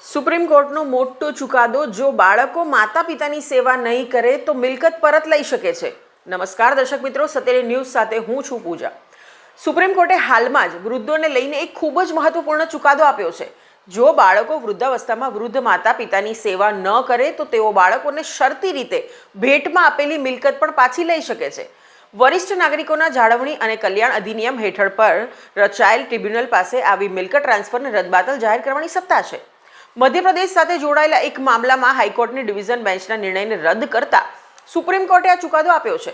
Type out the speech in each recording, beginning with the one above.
Supreme કોર્ટનો મોટો ચુકાદો, જો બાળકો માતા પિતાની સેવા નહીં કરે તો મિલકત પરત લઈ શકે છે. નમસ્કાર દર્શક મિત્રો, સત્યની ન્યૂઝ સાથે હું છું પૂજા. સુપ્રીમ કોર્ટે હાલમાં જ વૃદ્ધોને લઈને એક ખૂબ જ મહત્વપૂર્ણ ચુકાદો આપ્યો છે. જો બાળકો વૃદ્ધાવસ્થામાં વૃદ્ધ માતા પિતાની સેવા ન કરે તો તેઓ બાળકોને શરતી રીતે ભેટમાં આપેલી મિલકત પણ પાછી લઈ શકે છે. વરિષ્ઠ નાગરિકોના જાળવણી અને કલ્યાણ અધિનિયમ હેઠળ પર રચાયેલ ટ્રિબ્યુનલ પાસે આવી મિલકત ટ્રાન્સફરને રદબાતલ જાહેર કરવાની સત્તા છે. મધ્યપ્રદેશ સાથે જોડાયેલા એક મામલામાં હાઈકોર્ટની ડિવિઝન બેન્ચના નિર્ણયને રદ કરતા સુપ્રીમ કોર્ટે આ ચુકાદો આપ્યો છે.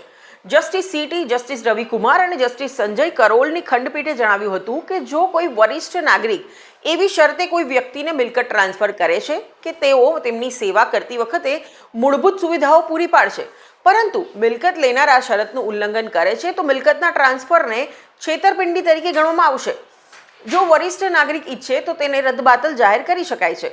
જસ્ટિસ સીટી, જસ્ટિસ રવિકુમાર અને જસ્ટિસ સંજય કરોલની ખંડપીઠે જણાવ્યું હતું કે જો કોઈ વરિષ્ઠ નાગરિક એવી શરતે કોઈ વ્યક્તિને મિલકત ટ્રાન્સફર કરે છે કે તેઓ તેમની સેવા કરતી વખતે મૂળભૂત સુવિધાઓ પૂરી પાડશે, પરંતુ મિલકત લેનાર આ શરતનું ઉલ્લંઘન કરે છે તો મિલકતના ટ્રાન્સફરને છેતરપિંડી તરીકે ગણવામાં આવશે. જો વરિષ્ઠ નાગરિક ઈચ્છે તો તેને રદબાતલ જાહેર કરી શકાય છે.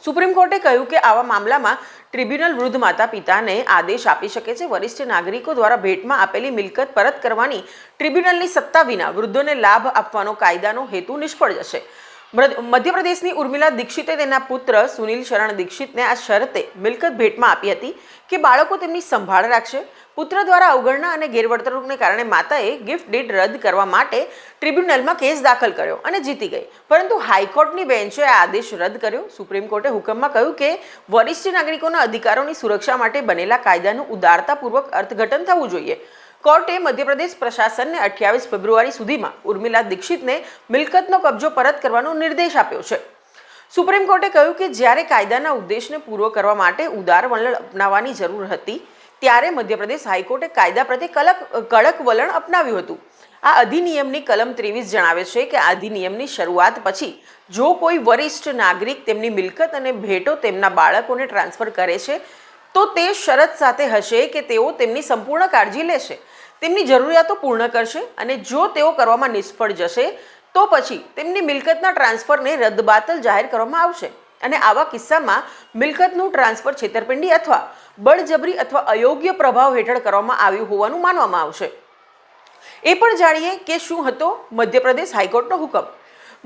સુપ્રીમ કોર્ટે કહ્યું કે આવા મામલામાં ટ્રિબ્યુનલ વૃદ્ધ માતા પિતાને આદેશ આપી શકે છે. વરિષ્ઠ નાગરિકો દ્વારા ભેટમાં આપેલી મિલકત પરત કરવાની ટ્રિબ્યુનલની સત્તા વિના વૃદ્ધોને લાભ આપવાનો કાયદાનો હેતુ નિષ્ફળ જશે. મધ્યપ્રદેશની ઉર્મિલા દીક્ષિતે તેના પુત્ર સુનિલ શરણ દીક્ષિતને આ શરતે મિલકત ભેટમાં આપી હતી કે બાળકો તેમની સંભાળ રાખશે. પુત્ર દ્વારા અવગણના અને ગેરવર્તણૂકને કારણે માતાએ ગિફ્ટ ડીડ રદ કરવા માટે ટ્રિબ્યુનલમાં કેસ દાખલ કર્યો અને જીતી ગઈ, પરંતુ હાઈકોર્ટની બેન્ચે આ આદેશ રદ કર્યો. સુપ્રીમ કોર્ટે હુકમમાં કહ્યું કે વરિષ્ઠ નાગરિકોના અધિકારોની સુરક્ષા માટે બનેલા કાયદાનું ઉદારતાપૂર્વક અર્થઘટન થવું જોઈએ. કોર્ટે મધ્યપ્રદેશ પ્રશાસનને 28 ફેબ્રુઆરી સુધીમાં ઉર્મિલા દીક્ષિતને મિલકતનો કબજો પરત કરવાનો નિર્દેશ આપ્યો છે. સુપ્રીમ કોર્ટે કહ્યું કે જ્યારે કાયદાના ઉદ્દેશને પૂરો કરવા માટે ઉદાર વલણ અપનાવવાની જરૂર હતી ત્યારે મધ્યપ્રદેશ હાઈકોર્ટે કાયદા પ્રત્યે કડક વલણ અપનાવ્યું હતું. આ અધિનિયમની કલમ 23 જણાવે છે કે આ અધિનિયમની શરૂઆત પછી જો કોઈ વરિષ્ઠ નાગરિક તેમની મિલકત અને ભેટો તેમના બાળકોને ટ્રાન્સફર કરે છે તો તે શરત સાથે હશે કે તેઓ તેમની સંપૂર્ણ કાળજી લેશે, તેમની જરૂરિયાતો પૂર્ણ કરશે અને જો તેઓ કરવામાં નિષ્ફળ જશે તો પછી તેમની મિલકતના ટ્રાન્સફરને રદબાતલ જાહેર કરવામાં આવશે. અને આવા કિસ્સામાં મિલકતનું ટ્રાન્સફર છેતરપિંડી અથવા બળજબરી અથવા અયોગ્ય પ્રભાવ હેઠળ કરવામાં આવ્યું હોવાનું માનવામાં આવશે. એ પણ જાણીએ કે શું હતો મધ્યપ્રદેશ હાઈકોર્ટનો હુકમ.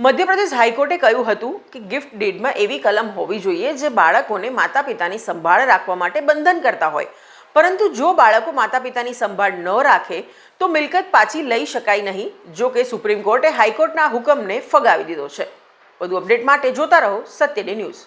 મધ્યપ્રદેશ હાઈકોર્ટે કહ્યું હતું કે ગિફ્ટ ડીડમાં એવી કલમ હોવી જોઈએ જે બાળકોને માતા પિતાની સંભાળ રાખવા માટે બંધન કરતા હોય, પરંતુ જો બાળકો માતા પિતાની સંભાળ ન રાખે તો મિલકત પાછી લઈ શકાય નહીં. જો કે સુપ્રીમ કોર્ટે હાઈકોર્ટના હુકમને ફગાવી દીધો છે. વધુ અપડેટ માટે જોતા રહો સત્યની ન્યૂઝ.